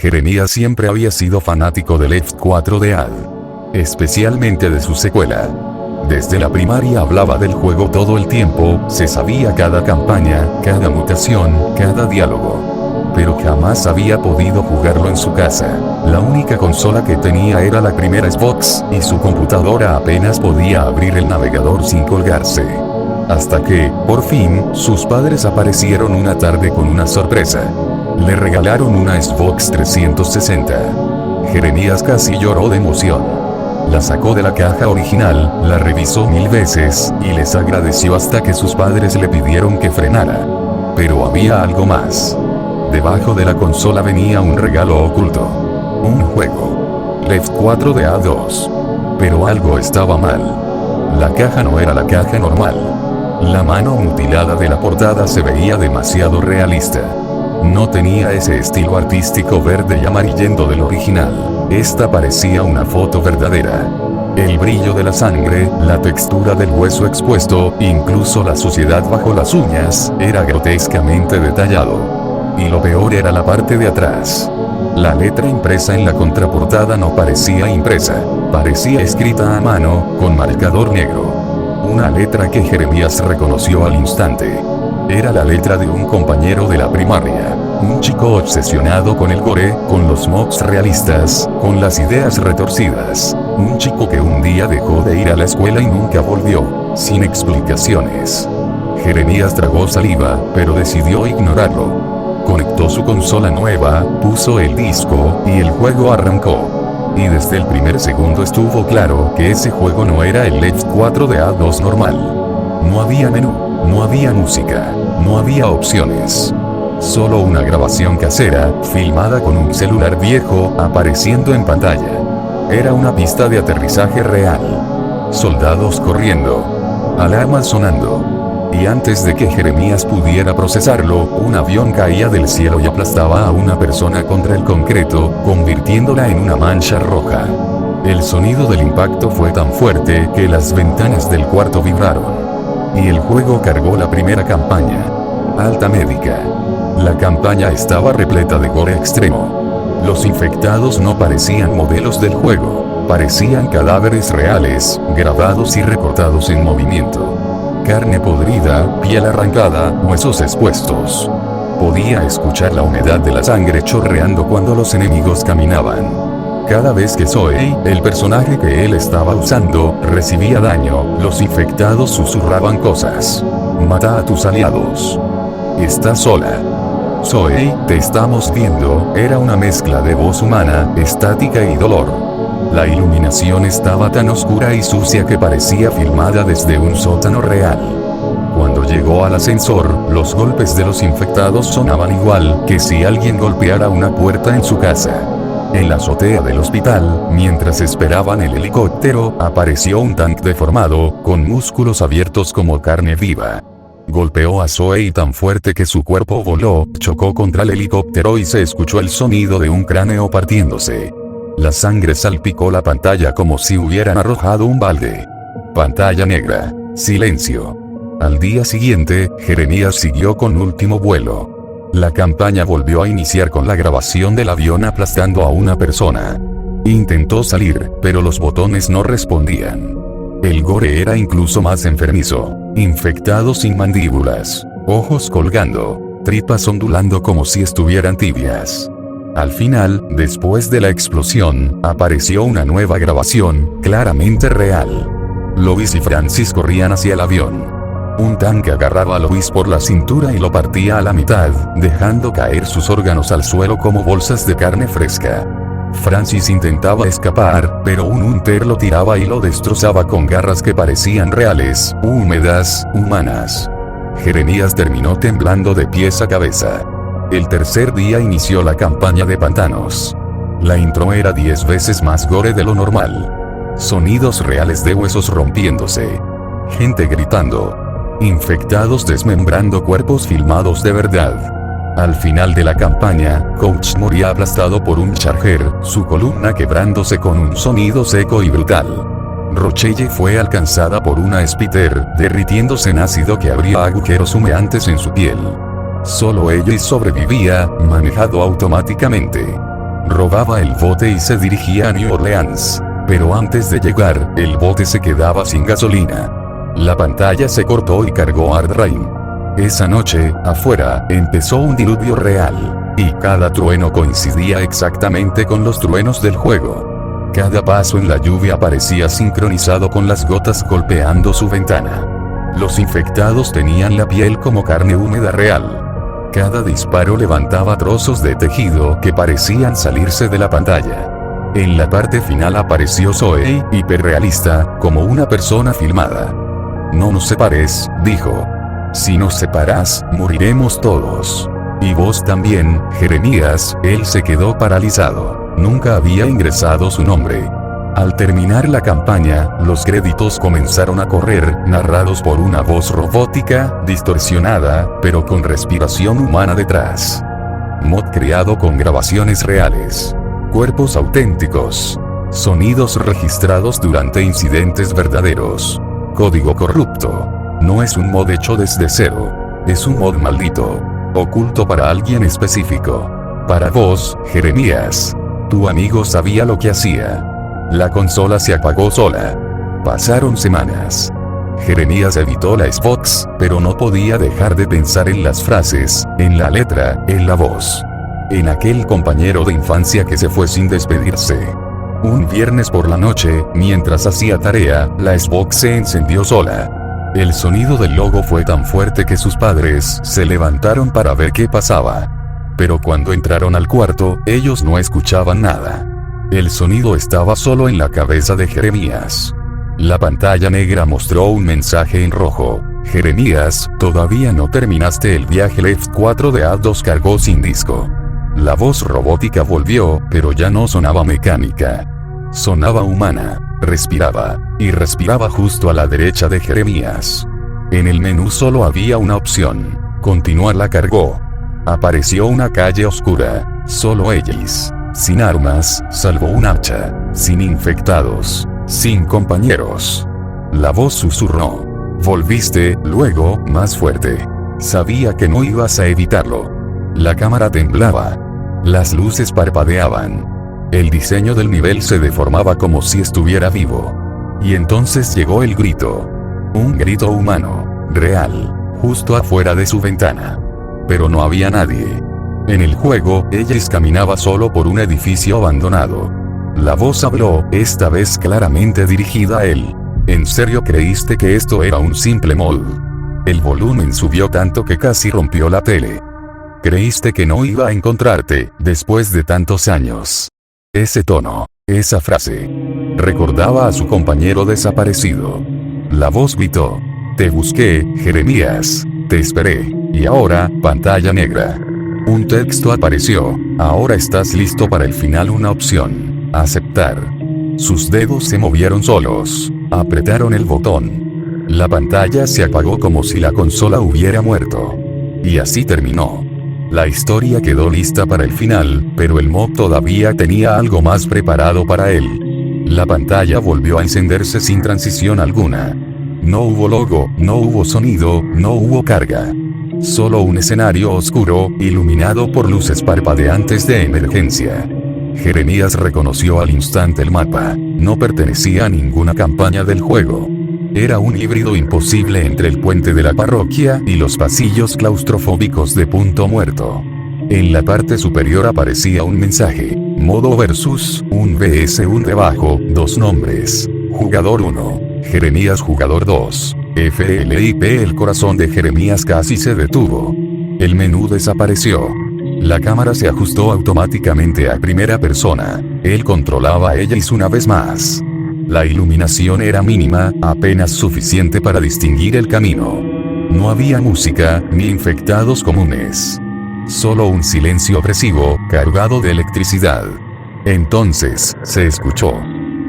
Jeremías siempre había sido fanático del Left 4 Dead, especialmente de su secuela. Desde la primaria hablaba del juego todo el tiempo, se sabía cada campaña, cada mutación, cada diálogo. Pero jamás había podido jugarlo en su casa. La única consola que tenía era la primera Xbox, y su computadora apenas podía abrir el navegador sin colgarse. Hasta que, por fin, sus padres aparecieron una tarde con una sorpresa. Le regalaron una Xbox 360. Jeremías casi lloró de emoción. La sacó de la caja original, la revisó 1000 veces, y les agradeció hasta que sus padres le pidieron que frenara. Pero había algo más. Debajo de la consola venía un regalo oculto. Un juego. Left 4 Dead 2. Pero algo estaba mal. La caja no era la caja normal. La mano mutilada de la portada se veía demasiado realista. No tenía ese estilo artístico verde y amarillento del original. Esta parecía una foto verdadera. El brillo de la sangre, la textura del hueso expuesto, incluso la suciedad bajo las uñas, era grotescamente detallado. Y lo peor era la parte de atrás. La letra impresa en la contraportada no parecía impresa. Parecía escrita a mano, con marcador negro. Una letra que Jeremías reconoció al instante. Era la letra de un compañero de la primaria. Un chico obsesionado con el gore, con los mobs realistas, con las ideas retorcidas. Un chico que un día dejó de ir a la escuela y nunca volvió, sin explicaciones. Jeremías tragó saliva, pero decidió ignorarlo. Conectó su consola nueva, puso el disco, y el juego arrancó. Y desde el primer segundo estuvo claro que ese juego no era el Left 4 Dead 2 normal. No había menú, no había música, no había opciones. Solo una grabación casera, filmada con un celular viejo, apareciendo en pantalla. Era una pista de aterrizaje real. Soldados corriendo. Alarmas sonando. Y antes de que Jeremías pudiera procesarlo, un avión caía del cielo y aplastaba a una persona contra el concreto, convirtiéndola en una mancha roja. El sonido del impacto fue tan fuerte que las ventanas del cuarto vibraron. Y el juego cargó la primera campaña. Alta médica. La campaña estaba repleta de gore extremo. Los infectados no parecían modelos del juego, parecían cadáveres reales, grabados y recortados en movimiento. Carne podrida, piel arrancada, huesos expuestos. Podía escuchar la humedad de la sangre chorreando cuando los enemigos caminaban. Cada vez que Zoe, el personaje que él estaba usando, recibía daño, los infectados susurraban cosas. Mata a tus aliados. Estás sola. Zoe, te estamos viendo, era una mezcla de voz humana, estática y dolor. La iluminación estaba tan oscura y sucia que parecía filmada desde un sótano real. Cuando llegó al ascensor, los golpes de los infectados sonaban igual que si alguien golpeara una puerta en su casa. En la azotea del hospital, mientras esperaban el helicóptero, apareció un tanque deformado, con músculos abiertos como carne viva. Golpeó a Zoe tan fuerte que su cuerpo voló, chocó contra el helicóptero y se escuchó el sonido de un cráneo partiéndose. La sangre salpicó la pantalla como si hubieran arrojado un balde. Pantalla negra. Silencio. Al día siguiente, Jeremías siguió con Último Vuelo. La campaña volvió a iniciar con la grabación del avión aplastando a una persona. Intentó salir, pero los botones no respondían. El gore era incluso más enfermizo. Infectados sin mandíbulas, ojos colgando, tripas ondulando como si estuvieran tibias. Al final, después de la explosión, apareció una nueva grabación, claramente real. Lois y Francis corrían hacia el avión. Un tanque agarraba a Lois por la cintura y lo partía a la mitad, dejando caer sus órganos al suelo como bolsas de carne fresca. Francis intentaba escapar, pero un Hunter lo tiraba y lo destrozaba con garras que parecían reales, húmedas, humanas. Jeremías terminó temblando de pies a cabeza. El tercer día inició la campaña de pantanos. La intro era 10 veces más gore de lo normal. Sonidos reales de huesos rompiéndose. Gente gritando. Infectados desmembrando cuerpos filmados de verdad. Al final de la campaña, Coach moría aplastado por un charger, su columna quebrándose con un sonido seco y brutal. Rochelle fue alcanzada por una Spitter, derritiéndose en ácido que abría agujeros humeantes en su piel. Solo ella sobrevivía, manejado automáticamente. Robaba el bote y se dirigía a New Orleans. Pero antes de llegar, el bote se quedaba sin gasolina. La pantalla se cortó y cargó Hard Rain. Esa noche, afuera, empezó un diluvio real. Y cada trueno coincidía exactamente con los truenos del juego. Cada paso en la lluvia parecía sincronizado con las gotas golpeando su ventana. Los infectados tenían la piel como carne húmeda real. Cada disparo levantaba trozos de tejido que parecían salirse de la pantalla. En la parte final apareció Zoe, hiperrealista, como una persona filmada. No nos separes, dijo. Si nos separas, moriremos todos. Y vos también, Jeremías. Él se quedó paralizado. Nunca había ingresado su nombre. Al terminar la campaña, los créditos comenzaron a correr, narrados por una voz robótica, distorsionada, pero con respiración humana detrás. Mod creado con grabaciones reales. Cuerpos auténticos. Sonidos registrados durante incidentes verdaderos. Código corrupto. No es un mod hecho desde cero. Es un mod maldito. Oculto para alguien específico. Para vos, Jeremías. Tu amigo sabía lo que hacía. La consola se apagó sola. Pasaron semanas. Jeremías evitó la Xbox, pero no podía dejar de pensar en las frases, en la letra, en la voz. En aquel compañero de infancia que se fue sin despedirse. Un viernes por la noche, mientras hacía tarea, la Xbox se encendió sola. El sonido del logo fue tan fuerte que sus padres se levantaron para ver qué pasaba. Pero cuando entraron al cuarto, ellos no escuchaban nada. El sonido estaba solo en la cabeza de Jeremías. La pantalla negra mostró un mensaje en rojo. Jeremías, todavía no terminaste el viaje. Left 4 de A2 cargó sin disco. La voz robótica volvió, pero ya no sonaba mecánica. Sonaba humana. Respiraba. Y respiraba justo a la derecha de Jeremías. En el menú solo había una opción. Continuar. La cargó. Apareció una calle oscura. Solo ellos. Sin armas, salvo un hacha. Sin infectados. Sin compañeros. La voz susurró. Volviste, luego, más fuerte. Sabía que no ibas a evitarlo. La cámara temblaba. Las luces parpadeaban. El diseño del nivel se deformaba como si estuviera vivo. Y entonces llegó el grito. Un grito humano. Real. Justo afuera de su ventana. Pero no había nadie. En el juego, Ellis caminaba solo por un edificio abandonado. La voz habló, esta vez claramente dirigida a él. ¿En serio creíste que esto era un simple mod? El volumen subió tanto que casi rompió la tele. ¿Creíste que no iba a encontrarte, después de tantos años? Ese tono, esa frase. Recordaba a su compañero desaparecido. La voz gritó. Te busqué, Jeremías. Te esperé. Y ahora, pantalla negra. Un texto apareció. Ahora estás listo para el final. Una opción. Aceptar. Sus dedos se movieron solos. Apretaron el botón. La pantalla se apagó como si la consola hubiera muerto. Y así terminó. La historia quedó lista para el final, pero el mob todavía tenía algo más preparado para él. La pantalla volvió a encenderse sin transición alguna. No hubo logo, no hubo sonido, no hubo carga. Solo un escenario oscuro, iluminado por luces parpadeantes de emergencia. Jeremías reconoció al instante el mapa. No pertenecía a ninguna campaña del juego. Era un híbrido imposible entre el puente de la parroquia y los pasillos claustrofóbicos de Punto Muerto. En la parte superior aparecía un mensaje. Modo versus, un vs un debajo, dos nombres. Jugador 1. Jeremías. Jugador 2. FLIP. El corazón de Jeremías casi se detuvo. El menú desapareció. La cámara se ajustó automáticamente a primera persona. Él controlaba a Ellis una vez más. La iluminación era mínima, apenas suficiente para distinguir el camino. No había música, ni infectados comunes. Solo un silencio opresivo, cargado de electricidad. Entonces, se escuchó.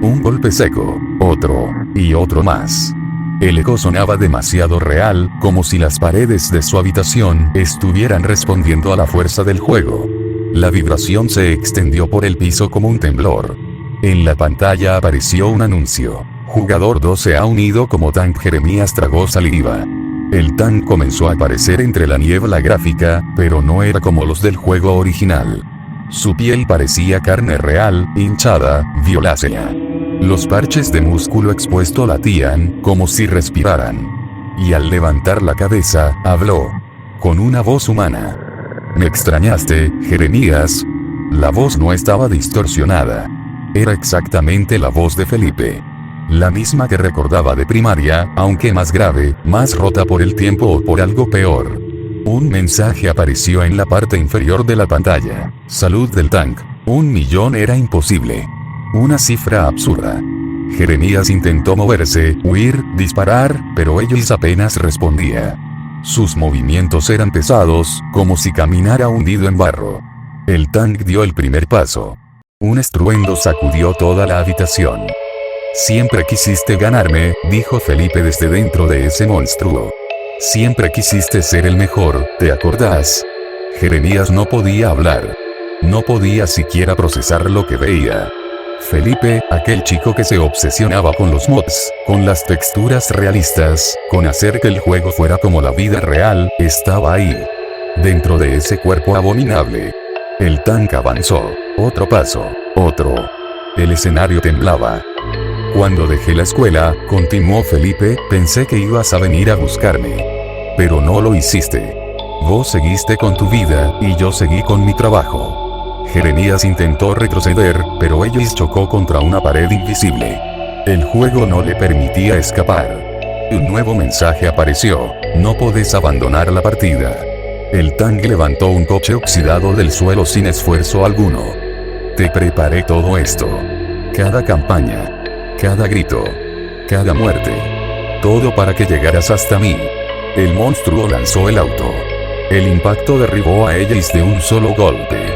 Un golpe seco, otro, y otro más. El eco sonaba demasiado real, como si las paredes de su habitación estuvieran respondiendo a la fuerza del juego. La vibración se extendió por el piso como un temblor. En la pantalla apareció un anuncio. Jugador 2 se ha unido como tank. Jeremías tragó saliva. El tank comenzó a aparecer entre la niebla gráfica, pero no era como los del juego original. Su piel parecía carne real, hinchada, violácea. Los parches de músculo expuesto latían, como si respiraran. Y al levantar la cabeza, habló. Con una voz humana. «Me extrañaste, Jeremías». La voz no estaba distorsionada. Era exactamente la voz de Felipe. La misma que recordaba de primaria, aunque más grave, más rota por el tiempo o por algo peor. Un mensaje apareció en la parte inferior de la pantalla. Salud del tank. 1.000.000 era imposible. Una cifra absurda. Jeremías intentó moverse, huir, disparar, pero Ellis apenas respondía. Sus movimientos eran pesados, como si caminara hundido en barro. El tank dio el primer paso. Un estruendo sacudió toda la habitación. Siempre quisiste ganarme, dijo Felipe desde dentro de ese monstruo. Siempre quisiste ser el mejor, ¿te acordás? Jeremías no podía hablar. No podía siquiera procesar lo que veía. Felipe, aquel chico que se obsesionaba con los mods, con las texturas realistas, con hacer que el juego fuera como la vida real, estaba ahí. Dentro de ese cuerpo abominable. El tank avanzó. Otro paso. Otro. El escenario temblaba. Cuando dejé la escuela, continuó Felipe, pensé que ibas a venir a buscarme. Pero no lo hiciste. Vos seguiste con tu vida, y yo seguí con mi trabajo. Jeremías intentó retroceder, pero Ellis chocó contra una pared invisible. El juego no le permitía escapar. Un nuevo mensaje apareció. No podés abandonar la partida. El tank levantó un coche oxidado del suelo sin esfuerzo alguno. Te preparé todo esto. Cada campaña. Cada grito. Cada muerte. Todo para que llegaras hasta mí. El monstruo lanzó el auto. El impacto derribó a Ellis de un solo golpe.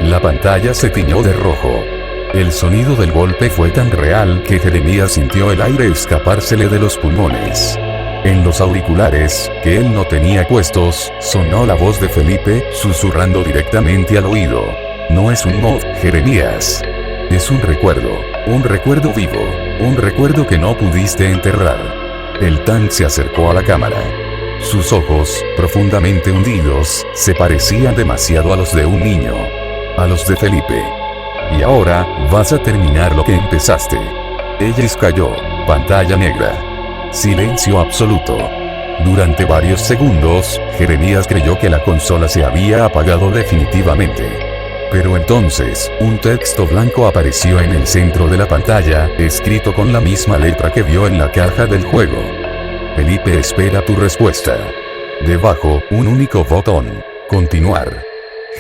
La pantalla se tiñó de rojo. El sonido del golpe fue tan real que Jeremías sintió el aire escapársele de los pulmones. En los auriculares, que él no tenía puestos, sonó la voz de Felipe, susurrando directamente al oído. No es un mod, Jeremías. Es un recuerdo vivo, un recuerdo que no pudiste enterrar. El tank se acercó a la cámara. Sus ojos, profundamente hundidos, se parecían demasiado a los de un niño. A los de Felipe. Y ahora, vas a terminar lo que empezaste. Ellis cayó. Pantalla negra. Silencio absoluto. Durante varios segundos, Jeremías creyó que la consola se había apagado definitivamente. Pero entonces, un texto blanco apareció en el centro de la pantalla, escrito con la misma letra que vio en la caja del juego. Felipe espera tu respuesta. Debajo, un único botón. Continuar.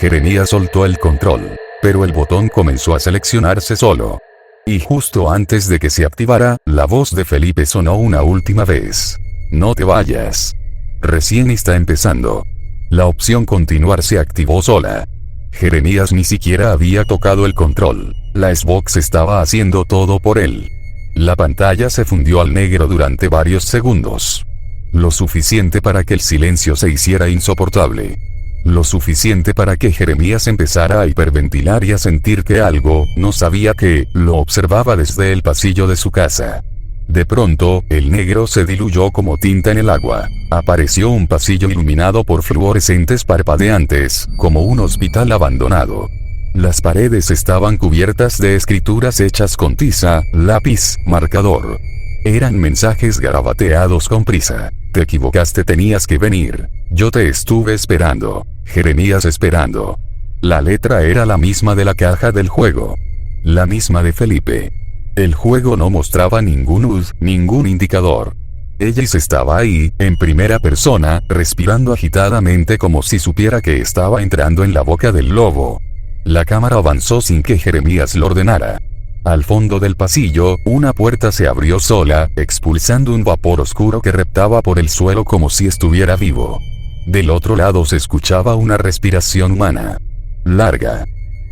Jeremías soltó el control, pero el botón comenzó a seleccionarse solo. Y justo antes de que se activara, la voz de Felipe sonó una última vez. No te vayas. Recién está empezando. La opción continuar se activó sola. Jeremías ni siquiera había tocado el control. La Xbox estaba haciendo todo por él. La pantalla se fundió al negro durante varios segundos. Lo suficiente para que el silencio se hiciera insoportable. Lo suficiente para que Jeremías empezara a hiperventilar y a sentir que algo, no sabía qué, lo observaba desde el pasillo de su casa. De pronto, el negro se diluyó como tinta en el agua. Apareció un pasillo iluminado por fluorescentes parpadeantes, como un hospital abandonado. Las paredes estaban cubiertas de escrituras hechas con tiza, lápiz, marcador. Eran mensajes garabateados con prisa. Te equivocaste, tenías que venir. Yo te estuve esperando. Jeremías esperando. La letra era la misma de la caja del juego. La misma de Felipe. El juego no mostraba ningún HUD, ningún indicador. Ellis estaba ahí, en primera persona, respirando agitadamente como si supiera que estaba entrando en la boca del lobo. La cámara avanzó sin que Jeremías lo ordenara. Al fondo del pasillo, una puerta se abrió sola, expulsando un vapor oscuro que reptaba por el suelo como si estuviera vivo. Del otro lado se escuchaba una respiración humana. Larga.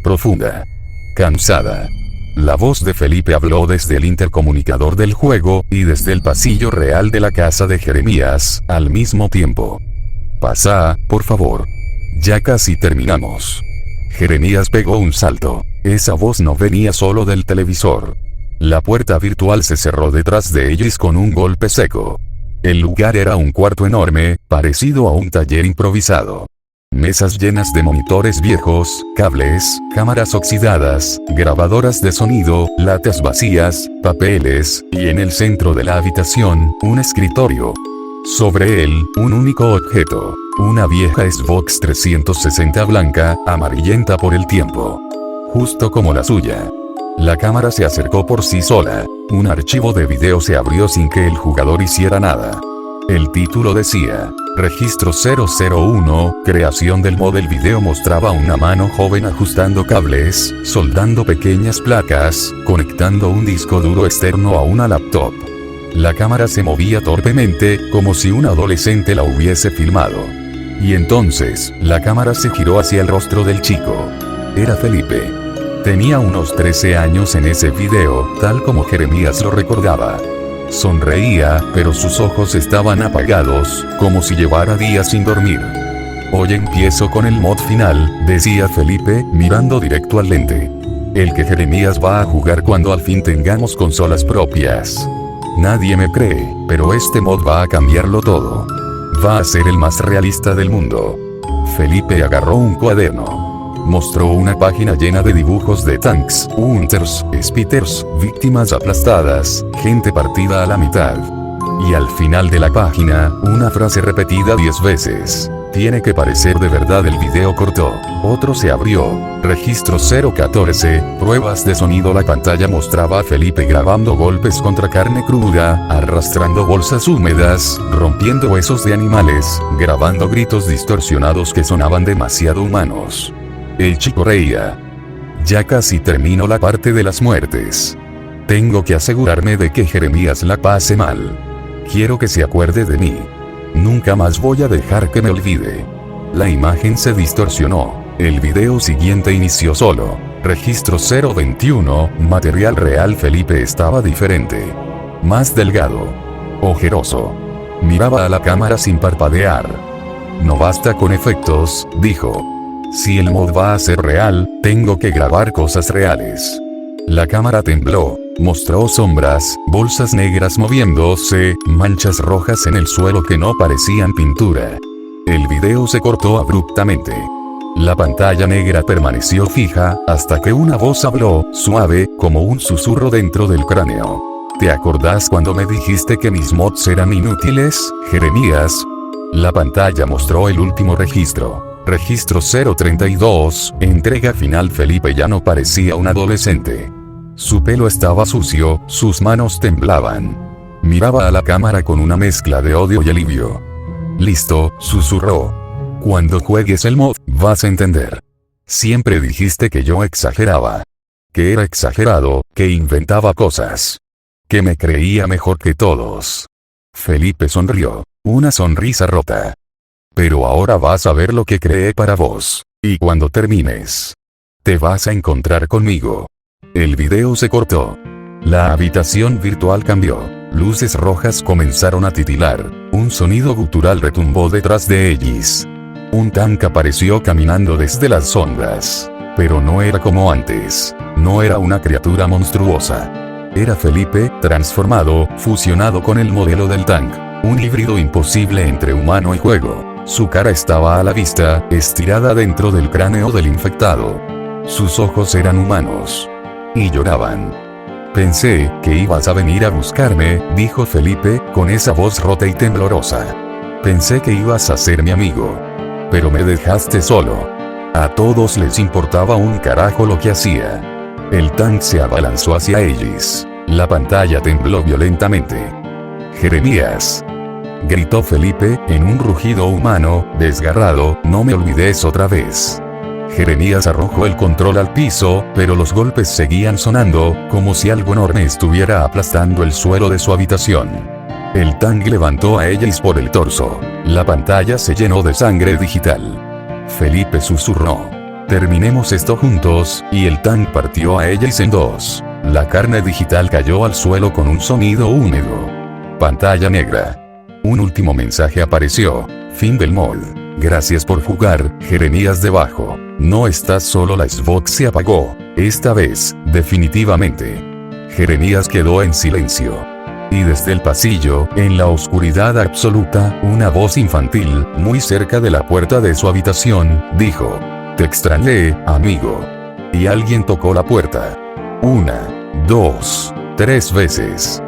Profunda. Cansada. La voz de Felipe habló desde el intercomunicador del juego, y desde el pasillo real de la casa de Jeremías, al mismo tiempo. Pasa, por favor. Ya casi terminamos. Jeremías pegó un salto. Esa voz no venía solo del televisor. La puerta virtual se cerró detrás de ellos con un golpe seco. El lugar era un cuarto enorme, parecido a un taller improvisado. mesas llenas de monitores viejos, cables, cámaras oxidadas, grabadoras de sonido, latas vacías, papeles, y en el centro de la habitación, un escritorio. Sobre él, un único objeto. Una vieja Xbox 360 blanca, amarillenta por el tiempo. Justo como la suya. La cámara se acercó por sí sola. Un archivo de video se abrió sin que el jugador hiciera nada. El título decía, Registro 001, creación del mod. El video mostraba una mano joven ajustando cables, soldando pequeñas placas, conectando un disco duro externo a una laptop. La cámara se movía torpemente, como si un adolescente la hubiese filmado. Y entonces, la cámara se giró hacia el rostro del chico. Era Felipe. Tenía unos 13 años en ese video, tal como Jeremías lo recordaba. Sonreía, pero sus ojos estaban apagados, como si llevara días sin dormir. Hoy empiezo con el mod final, decía Felipe, mirando directo al lente. El que Jeremías va a jugar cuando al fin tengamos consolas propias. Nadie me cree, pero este mod va a cambiarlo todo. Va a ser el más realista del mundo. Felipe agarró un cuaderno. Mostró una página llena de dibujos de tanks, hunters, speeders, víctimas aplastadas, gente partida a la mitad. Y al final de la página, una frase repetida 10 veces. Tiene que parecer de verdad. El video cortó. Otro se abrió. Registro 014, pruebas de sonido. La pantalla mostraba a Felipe grabando golpes contra carne cruda, arrastrando bolsas húmedas, rompiendo huesos de animales, grabando gritos distorsionados que sonaban demasiado humanos. El chico reía. Ya casi termino la parte de las muertes. Tengo que asegurarme de que Jeremías la pase mal. Quiero que se acuerde de mí. Nunca más voy a dejar que me olvide. La imagen se distorsionó. El video siguiente inició solo. Registro 021, material real. Felipe estaba diferente. Más delgado. Ojeroso. Miraba a la cámara sin parpadear. No basta con efectos, dijo. Si el mod va a ser real, tengo que grabar cosas reales. La cámara tembló. Mostró sombras, bolsas negras moviéndose, manchas rojas en el suelo que no parecían pintura. El video se cortó abruptamente. La pantalla negra permaneció fija, hasta que una voz habló, suave, como un susurro dentro del cráneo. ¿Te acordás cuando me dijiste que mis mods eran inútiles, Jeremías? La pantalla mostró el último registro. Registro 032, entrega final. Felipe ya no parecía un adolescente. Su pelo estaba sucio, sus manos temblaban. Miraba a la cámara con una mezcla de odio y alivio. Listo, susurró. Cuando juegues el mod, vas a entender. Siempre dijiste que yo exageraba. Que era exagerado, que inventaba cosas. Que me creía mejor que todos. Felipe sonrió. Una sonrisa rota. Pero ahora vas a ver lo que creé para vos. Y cuando termines, te vas a encontrar conmigo. El video se cortó. La habitación virtual cambió. Luces rojas comenzaron a titilar. Un sonido gutural retumbó detrás de ellos. Un tanque apareció caminando desde las sombras. Pero no era como antes. No era una criatura monstruosa. Era Felipe, transformado, fusionado con el modelo del tanque. Un híbrido imposible entre humano y juego. Su cara estaba a la vista, estirada dentro del cráneo del infectado. Sus ojos eran humanos. Y lloraban. Pensé que ibas a venir a buscarme, dijo Felipe, con esa voz rota y temblorosa. Pensé que ibas a ser mi amigo. Pero me dejaste solo. A todos les importaba un carajo lo que hacía. El tanque se abalanzó hacia ellos. La pantalla tembló violentamente. Jeremías. Gritó Felipe, en un rugido humano, desgarrado, no me olvides otra vez. Jeremías arrojó el control al piso, pero los golpes seguían sonando, como si algo enorme estuviera aplastando el suelo de su habitación. El tanque levantó a ellos por el torso. La pantalla se llenó de sangre digital. Felipe susurró. Terminemos esto juntos, y el tanque partió a ellos en dos. La carne digital cayó al suelo con un sonido húmedo. Pantalla negra. Un último mensaje apareció. Fin del mod. Gracias por jugar, Jeremías debajo. No estás solo. La Xbox se apagó. Esta vez, definitivamente. Jeremías quedó en silencio. Y desde el pasillo, en la oscuridad absoluta, una voz infantil, muy cerca de la puerta de su habitación, dijo: «Te extrañé, amigo». Y alguien tocó la puerta. 1, 2, 3 veces.